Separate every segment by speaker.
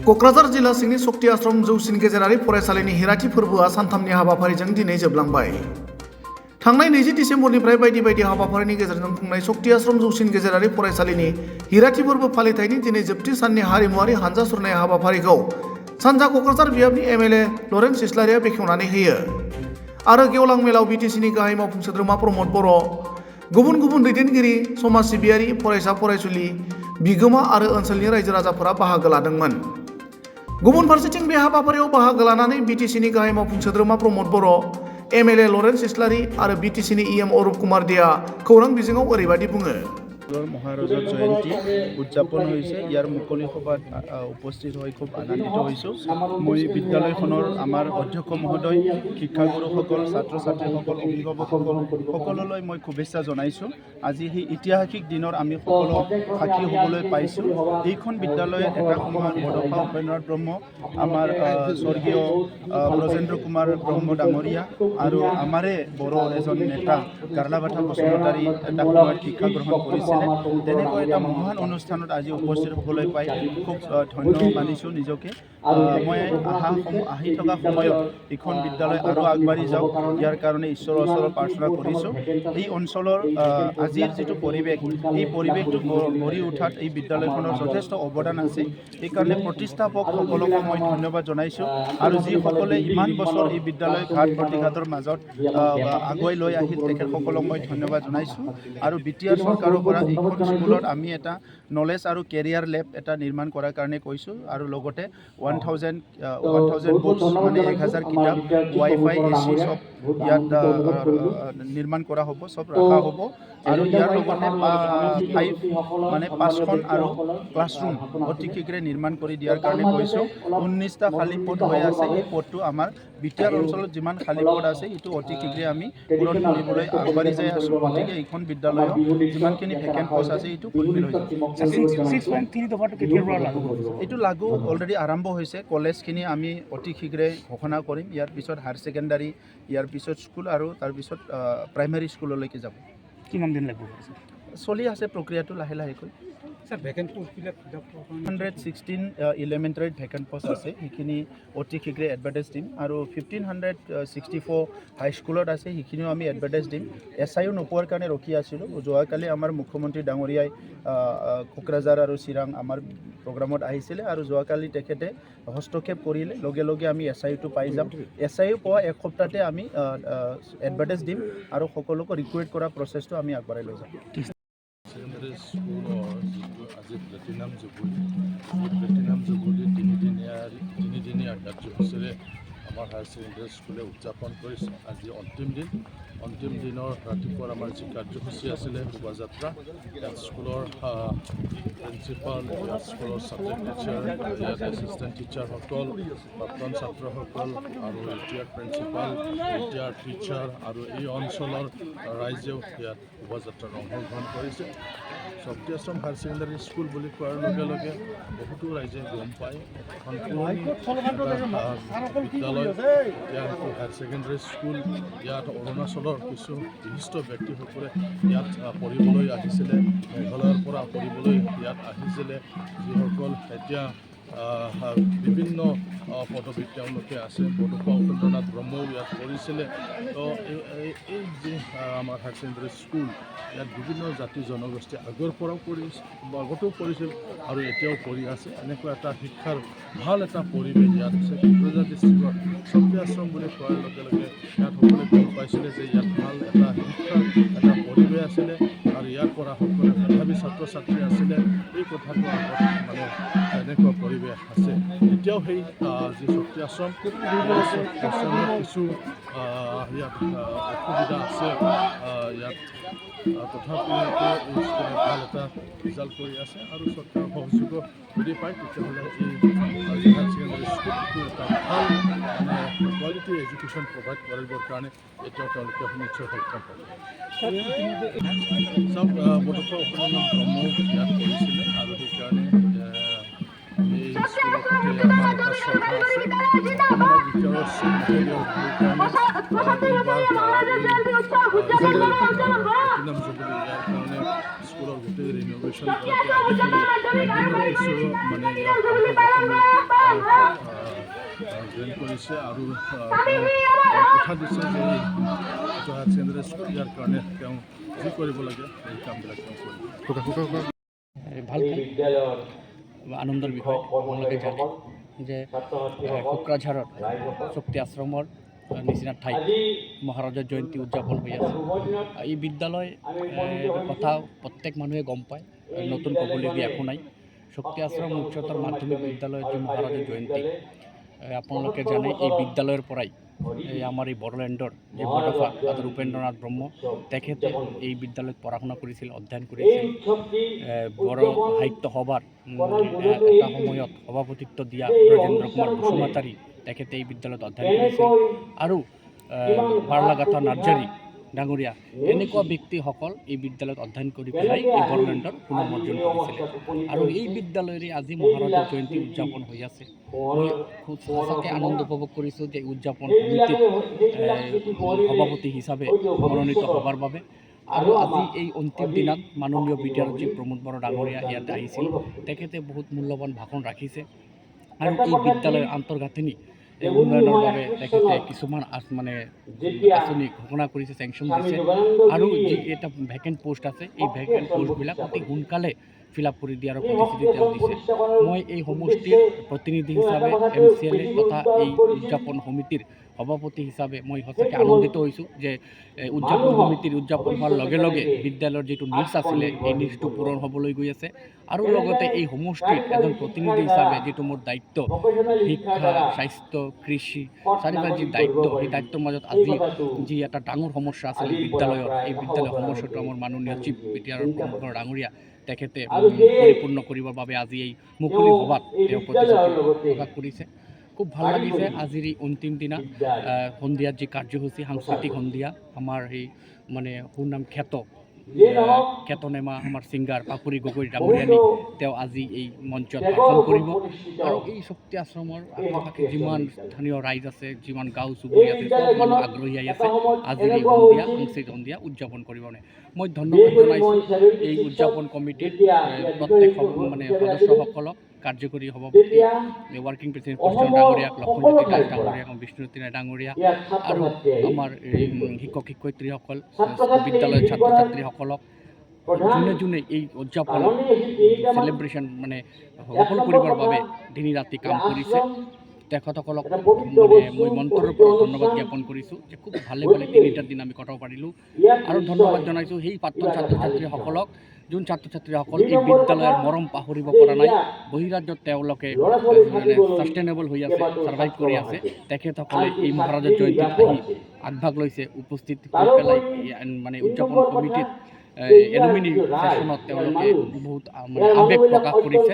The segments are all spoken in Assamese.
Speaker 1: क'क्राझार जिल्ला सिंनि शक्ति आश्रम जौसिन गेजेरारि फरायसालिनि हिराथि फोरबोआ सानथामनि हाबाफारिजों दिनै जोबलांबाय। थांनाय 20 डिसेम्बरनिफ्राय बायदि बायदि हाबाफारिनि गेजेरजों खुंनाय शक्ति आश्रम जौसिन गेजेरारि फरायसालिनि हिराथि फोरबो फालिथायनि दिनै जोबथि साननि हारिमुआरि हानजा सुरनाय हाबाफारिखौ सानजा क'क्राझार बियाबनि एमएलए लरेन्स इस्लारिया बेखेवनानै होयो आरो गेवलां मेलाव बिटिसिनि गाहाय मावफुं सोद्रोमा प्रमद बर', गुबुन गुबुन दैदेनगिरि, समाज सिबियारि, फरायसा फरायसुलि, बिगोमा आरो ओनसोलनि रायजो राजाफोरा बाहागो लादोंमोन। गुबुन फारसेथिं बे हाबाफारियाव बाहागो लानानै बिटिसिनि गाहाय मावफुं सोद्रोमा प्रमद बर', एमएलए लरेन्स इस्लारि आरो बिटिसिनि इएम अरुप कुमार देआ खौरां बिजोङाव ओरैबायदि बुङो।
Speaker 2: মহাৰাজৰ জয়ন্তী উদযাপন হৈছে। ইয়াৰ মুকলি সভাত উপস্থিত হৈ খুব আনন্দিত হৈছোঁ। মই বিদ্যালয়খনৰ আমাৰ অধ্যক্ষ মহোদয়, শিক্ষাগুৰুসকল, ছাত্ৰ ছাত্ৰীসকল, অভিভাৱকসকল সকলোলৈ মই শুভেচ্ছা জনাইছোঁ। আজি সেই ঐতিহাসিক দিনৰ আমি সকলো সাক্ষী হ'বলৈ পাইছোঁ। এইখন বিদ্যালয়ত এটা সময়ত বডফা উপেন্দ্ৰনাথ ব্ৰহ্ম, আমাৰ স্বৰ্গীয় ব্ৰজেন্দ্ৰ কুমাৰ ব্ৰহ্ম ডাঙৰীয়া আৰু আমাৰে বড়ো এজন নেতা গাৰ্লাবাঠা বসুমতাৰী এটা সময়ত শিক্ষা গ্ৰহণ কৰিছিল। তেনেকৈ এটা মহান অনুষ্ঠানত আজি উপস্থিত হ'বলৈ পাই খুব ধন্য মানিছোঁ নিজকে। মই আহি থকা সময়ত এইখন বিদ্যালয় আৰু আগবাঢ়ি যাওক, ইয়াৰ কাৰণে ঈশ্বৰৰ ওচৰত প্ৰাৰ্থনা কৰিছোঁ। এই অঞ্চলৰ আজিৰ যিটো পৰিৱেশ, এই পৰিৱেশটো গঢ়ি উঠাত এই বিদ্যালয়খনৰ যথেষ্ট অৱদান আছে। সেইকাৰণে প্ৰতিষ্ঠাপকসকলকো মই ধন্যবাদ জনাইছোঁ আৰু যিসকলে ইমান বছৰ এই বিদ্যালয় ঘাট প্ৰতিঘাতৰ মাজত আগুৱাই লৈ আহিল তেখেতসকলক মই ধন্যবাদ জনাইছোঁ। আৰু বিটিআৰ চৰকাৰৰ পৰা এইখন স্কুলত আমি এটা নলেজ আৰু কেৰিয়াৰ লেব এটা নিৰ্মাণ কৰাৰ কাৰণে কৈছোঁ আৰু লগতে 1000 বুকছ মানে 1000 কিতাপ, ৱাইফাই, এচি চব ইয়াত নিৰ্মাণ কৰা হ'ব, চব ৰখা হ'ব। আৰু ইয়াৰ লগতে 5খন আৰু ক্লাছৰুম অতি শীঘ্ৰে নিৰ্মাণ কৰি দিয়াৰ কাৰণে কৈছোঁ। 19টা খালী পদ হৈ আছে। এই পদটো আমাৰ বিটিআৰ অঞ্চলত যিমান খালী পদ আছে এইটো অতি শীঘ্ৰে আমি পূৰণ কৰিবলৈ আগবাঢ়ি যাই আছোঁ। গতিকে এইখন বিদ্যালয়ত যিমানখিনি ভেকেণ্ট পষ্ট আছে এইটো ফুলফিল হৈ যাব। এইটো লাগু অলৰেডি আৰম্ভ হৈছে। কলেজখিনি আমি অতি শীঘ্ৰে ঘোষণা কৰিম। ইয়াৰ পিছত হায়াৰ ছেকেণ্ডাৰী, ইয়াৰ পিছত স্কুল আৰু তাৰপিছত প্ৰাইমেৰী স্কুললৈকে যাব।
Speaker 3: কিমান দিন লাগিব?
Speaker 2: চলি আছে প্ৰক্ৰিয়াটো লাহে লাহেকৈ। 116 এলিমেণ্টাৰীত ভেকেণ্ট পষ্ট আছে, সেইখিনি অতি শীঘ্ৰে এডভাৰটাইজ দিম। আৰু 1564 হাইস্কুলত আছে, সেইখিনিও আমি এডভাৰটাইজ দিম। SIও নোপোৱাৰ কাৰণে ৰখি আছিলোঁ। যোৱাকালি আমাৰ মুখ্যমন্ত্ৰী ডাঙৰীয়াই কোকৰাঝাৰ আৰু চিৰাং আমাৰ প্ৰগ্ৰামত আহিছিলে আৰু যোৱাকালি তেখেতে হস্তক্ষেপ কৰিলে। লগে লগে আমি SIটো পাই যাম। SIও পোৱা এক সপ্তাহতে আমি এডভাৰটাইজ দিম আৰু সকলোকে ৰিক্ৰুইট কৰা প্ৰচেছটো আমি আগবঢ়াই লৈ যাম।
Speaker 4: ছেকেণ্ডাৰী স্কুলৰ যিটো আজি প্লেটিনাম জুবুলি, এই প্লেটিনাম জুবুলি তিনিদিনীয়া কাৰ্যসূচীৰে আমাৰ হায়াৰ ছেকেণ্ডাৰী স্কুলে উদযাপন কৰিছে। আজি অন্তিম দিনৰ ৰাতিপুৱাৰ আমাৰ যি কাৰ্যসূচী আছিলে শোভাযাত্ৰা, ইয়াত স্কুলৰ প্ৰিন্সিপাল, ইয়াত স্কুলৰ ছাবজেক্ট টিচাৰ, ইয়াত এছিষ্টেণ্ট টিচাৰসকল, প্ৰাক্তন ছাত্ৰসকল আৰু এতিয়াৰ প্ৰিন্সিপাল, এতিয়াৰ টিচাৰ আৰু এই অঞ্চলৰ ৰাইজেও ইয়াত শোভাযাত্ৰাত অংশগ্ৰহণ কৰিছে। শক্তি আশ্ৰম হায়াৰ ছেকেণ্ডাৰী স্কুল বুলি কোৱাৰ লগে লগে বহুতো ৰাইজে গম পায় এখন পুৰণি বিদ্যালয়, ইয়াত হায়াৰ ছেকেণ্ডাৰী স্কুল। ইয়াত অৰুণাচলৰ কিছু বিশিষ্ট ব্যক্তিসকলে ইয়াত পঢ়িবলৈ আহিছিলে, মেঘালয়ৰ পৰা পঢ়িবলৈ ইয়াত আহিছিলে, যিসকল এতিয়া বিভিন্ন পদবীত তেওঁলোকে আছে। বডফা উপেন্দ্ৰনাথ ব্ৰহ্মও ইয়াত পঢ়িছিলে। তো এই যি আমাৰ হায়াৰ ছেকেণ্ডাৰী স্কুল, ইয়াত বিভিন্ন জাতি জনগোষ্ঠী আগৰ পৰাও আগতেও পঢ়িছিল আৰু এতিয়াও পঢ়ি আছে। এনেকুৱা এটা শিক্ষাৰ ভাল এটা পৰিৱেশ ইয়াত আছে। কোকৰাঝাৰ ডিষ্ট্ৰিক্টৰ শক্তি আশ্ৰম বুলি কোৱাৰ লগে লগে ইয়াত সকলোৱে গম পাইছিলে যে ইয়াত ভাল এটা শিক্ষাৰ এটা পৰিৱেশ আছিলে আৰু ইয়াৰ পৰা সকলোৱে মেধাৱী ছাত্ৰ ছাত্ৰী আছিলে। এই কথাটো আগত মানে এনেকুৱা পৰিৱেশ আছে। এতিয়াও সেই যি শক্তি আশ্ৰমৰ কিছু ইয়াত অসুবিধা আছে। ইয়াত তথাপিও এই স্কুলে ভাল এটা ৰিজাল্ট কৰি আছে আৰু চৰকাৰৰ সহযোগো যদি পায় তেতিয়াহ'লে এই হায়াৰ ছেকেণ্ডাৰী স্কুলটো এটা ভাল মানে কোৱালিটি এডুকেশ্যন প্ৰভাইড কৰিবৰ কাৰণে এতিয়াও তেওঁলোকে নিশ্চয় সক্ষম হ'ব। চব বডফা উপেন্দ্ৰনাথ ব্ৰহ্মও ইয়াত পঢ়িছিলে আৰু সেইকাৰণে এই স্কুলৰ প্ৰতি আমাৰ এটা শ্ৰদ্ধা আছে। আমাৰ বিদ্যালয়ৰ মহোদয়ৰ প্লেটিনাম জুবুলি ইয়াৰ কাৰণে স্কুলৰ গোটেই ৰিন'ভেশ্যন কৰাটো আদি কৰি বিভিন্ন কিছু মানে ইয়াত কৰিছে আৰু তেওঁ কথা দিছে যে যোৰহাট ছেকেণ্ডেৰী স্কুল ইয়াৰ কাৰণে তেওঁ যি কৰিব লাগে সেই কামবিলাক তেওঁ কৰিব।
Speaker 3: ভাল আনন্দৰ বিষয় আপোনালোকে জানে যে কোকৰাঝাৰত শক্তি আশ্ৰমৰ নিচিনা ঠাইত মহাৰাজাৰ জয়ন্তী উদযাপন হৈ আছে। এই বিদ্যালয় কথা প্ৰত্যেক মানুহে গম পায়, নতুন ক'বলগীয়া একো নাই। শক্তি আশ্ৰম উচ্চতৰ মাধ্যমিক বিদ্যালয়ৰ যি মহাৰাজাৰ জয়ন্তী আপোনালোকে জানে, এই বিদ্যালয়ৰ পৰাই আমাৰ এই বড়োলেণ্ডৰ যি বৰদফা উপেন্দ্ৰনাথ ব্ৰহ্ম তেখেতে এই বিদ্যালয়ত পঢ়া শুনা কৰিছিল, অধ্যয়ন কৰিছিল। বড়ো সাহিত্য সভাৰ এটা সময়ত সভাপতিত্ব দিয়া ব্ৰজেন্দ্ৰ কুমাৰ বসুমতাৰী তেখেতে এই বিদ্যালয়ত অধ্যয়ন কৰিছিল। আৰু বাৰ্লাগাথা নাৰ্জাৰী ডাঙৰীয়া এনেকুৱা ব্যক্তিসকল এই বিদ্যালয়ত অধ্যয়ন কৰি পেলাই এই বড়োলেণ্ডৰ সুনাম অৰ্জন কৰিছিলে। আৰু এই বিদ্যালয়ৰে আজি মহাৰাজাৰ জয়ন্তী উদযাপন হৈ আছে। মই খুব সঁচাকৈ আনন্দ উপভোগ কৰিছোঁ যে উদযাপন সমিতিত সভাপতি হিচাপে মনোনীত হ'বৰ বাবে। আৰু আজি এই অন্তিম দিনত মাননীয় বিদ্যাৰ্থী প্ৰমোদ বড়ো ডাঙৰীয়া ইয়াতে আহিছিল। তেখেতে বহুত মূল্যৱান ভাষণ ৰাখিছে আৰু এই বিদ্যালয়ৰ আন্তঃগাঁথনি উন্নয়নৰ বাবে তেখেতে কিছুমান আঁচনি ঘোষণা কৰিছে, চেংচন দিছে। আৰু যি এটা ভেকেণ্ট পোষ্ট আছে, এই ভেকেণ্ট পোষ্টবিলাক অতি সোনকালে ফিল আপ কৰি দিয়াৰ প্ৰতিশ্ৰুতি তেওঁ দিছে। মই এই সমষ্টিৰ প্ৰতিনিধি হিচাপে MCLA তথা এই উদযাপন সমিতিৰ সভাপতি হিচাপে মই সঁচাকৈ আনন্দিত হৈছোঁ যে উদযাপন সমিতিৰ উদযাপন হোৱাৰ লগে লগে বিদ্যালয়ৰ যিটো নিডছ আছিলে এই নিডছটো পূৰণ হ'বলৈ গৈ আছে। আৰু লগতে এই সমষ্টিৰ এজন প্ৰতিনিধি হিচাপে যিটো মোৰ দায়িত্ব, শিক্ষা, স্বাস্থ্য, কৃষি চাৰিটা যি দায়িত্ব, সেই দায়িত্বৰ মাজত আজি যি এটা ডাঙৰ সমস্যা আছিলে বিদ্যালয়ৰ, এই বিদ্যালয়ৰ সমস্যাটো আমাৰ মাননীয় চিফ বিটিআৰ প্ৰমোদ বড়ো ডাঙৰীয়া তেখেতে পৰিপূৰ্ণ কৰিবৰ বাবে আজি এই মুকলি সভাত তেওঁ প্ৰতিশ্ৰুতি প্ৰকাশ কৰিছে। খুব ভাল লাগিছে আজিৰ এই অন্তিম দিনা সন্ধিয়াত যি কাৰ্যসূচী, সাংস্কৃতিক সন্ধিয়া, আমাৰ এই সুনাম খ্যাতনামা আমাৰ ছিংগাৰ পাপৰি গগৈ ডাঙৰীয়ানী তেওঁ আজি এই মঞ্চত পাৰফৰ্ম কৰিব। আৰু এই শক্তি আশ্ৰমৰ আশে-পাশে যিমান স্থানীয় ৰাইজ আছে, যিমান গাঁও চুবুৰী আছে, চব মানুহ আগ্ৰহী হৈ আছে আজিৰ এই সন্ধিয়া, সাংস্কৃতিক সন্ধিয়া উদযাপন কৰিবলৈ। মই ধন্যবাদ জনাইছোঁ এই উদযাপন কমিটিৰ প্ৰত্যেক সদস্যসকলক, কাৰ্যকৰী সভাপতি, ৱৰ্কিং প্ৰেচিডেণ্ট কৃষ্ণ ডাঙৰীয়াক, লক্ষ্মণজ্যোতি দাস ডাঙৰীয়াক, বিষ্ণুজ্যোতি ৰায় ডাঙৰীয়া আৰু আমাৰ শিক্ষক শিক্ষয়িত্ৰীসকল, বিদ্যালয়ৰ ছাত্ৰ ছাত্ৰীসকলক যোনে যোনে এই উদযাপন চেলিব্ৰেশ্যন সফল কৰিবৰ বাবে দিনে ৰাতি কাম কৰিছে তেখেতসকলক মই মন্তৰৰ পৰা ধন্যবাদ জ্ঞাপন কৰিছোঁ যে খুব ভালে তিনিটাৰ দিন আমি কটাব পাৰিলোঁ। আৰু ধন্যবাদ জনাইছোঁ সেই প্ৰাক্তন ছাত্ৰ ছাত্ৰীসকলক, যোন ছাত্ৰ ছাত্ৰীসকল এই বিদ্যালয়ৰ মৰম পাহৰিব পৰা নাই, বহিৰাজ্যত তেওঁলোকে ছাষ্টেইনেবল হৈ আছে, ছাৰ্ভাইভ কৰি আছে, তেখেতসকলে এই মহাৰাজাৰ জয়ন্তীত আহি আগভাগ লৈছে, উপস্থিত হৈ পেলাই উদযাপন কমিটিত এলুমিনি ছেশ্যনত তেওঁলোকে বহুত আৱেগ প্ৰকাশ কৰিছে।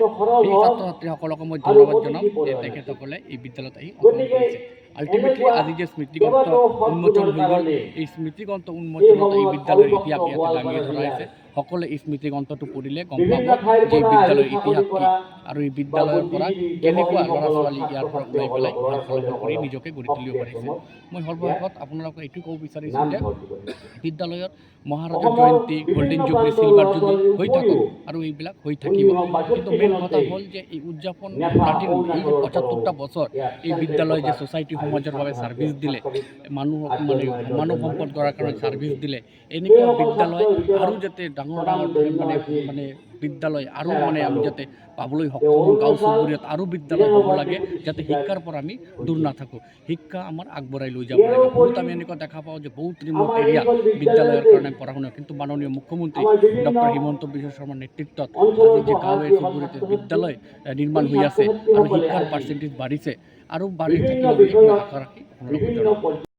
Speaker 3: এই ছাত্ৰ ছাত্ৰীসকলকো মই ধন্যবাদ জনাম যে তেখেতসকলে এই বিদ্যালয়ত আহি অংশগ্ৰহণ কৰিছে। আল্টিমেটলি আজি যে স্মৃতিগ্ৰন্থ উন্মোচন হৈ গ'ল, এই স্মৃতিগ্ৰন্থ উন্মোচনত এই বিদ্যালয়ৰ ইতিহাস ইয়াতে দাঙি ধৰাইছে। সকলোৱে এই স্মৃতিগ্ৰন্থটো পঢ়িলে গম পাব যে এই বিদ্যালয়ৰ ইতিহাস কি আৰু এই বিদ্যালয়ৰ পৰা কেনেকুৱা ল'ৰা ছোৱালী ইয়াৰ পৰা ওলাই পেলাই ভাল ফলাফল কৰি নিজকে গঢ়ি তুলিব পাৰিছে। মই সৰ্বশেষত আপোনালোকক এইটো ক'ব বিচাৰিছোঁ যে বিদ্যালয়ত মহাৰাজাৰ জয়ন্তী, গল্ডেন জুবলি, চিলভাৰ জুবলি হৈ থাকক আৰু এইবিলাক হৈ থাকিব। কিন্তু মেইন কথা হ'ল যে এই উদযাপন পাৰ্টিৰ এই ৭৫টা বছৰ এই বিদ্যালয় যে ছ'চাইটি সমাজৰ বাবে ছাৰ্ভিচ দিলে, মানুহক মানৱ সম্পদ গঢ়াৰ কাৰণে ছাৰ্ভিচ দিলে, এনেকুৱা বিদ্যালয় আৰু যাতে ডাঙৰ ডাঙৰ বিদ্যালয় আৰু আমি যাতে পাবলৈ সক্ষম, গাঁও চুবুৰীয়াত আৰু বিদ্যালয় হ'ব লাগে, যাতে শিক্ষাৰ পৰা আমি দূৰ নাথাকোঁ, শিক্ষা আমাৰ আগবঢ়াই লৈ যাব লাগে। বহুত আমি এনেকুৱা দেখা পাওঁ যে বহুত ৰিম'ট এৰিয়া বিদ্যালয়ৰ কাৰণে পঢ়া শুনা, কিন্তু মাননীয় মুখ্যমন্ত্ৰী ডক্টৰ হিমন্ত বিশ্ব শৰ্মাৰ নেতৃত্বত আজি যে গাঁৱে চুবুৰীতে বিদ্যালয় নিৰ্মাণ হৈ আছে আৰু শিক্ষাৰ পাৰ্চেণ্টেজ বাঢ়িছে আৰু বাঢ়ি থাকিব বুলি আশা ৰাখি আপোনালোকক জনাওঁ।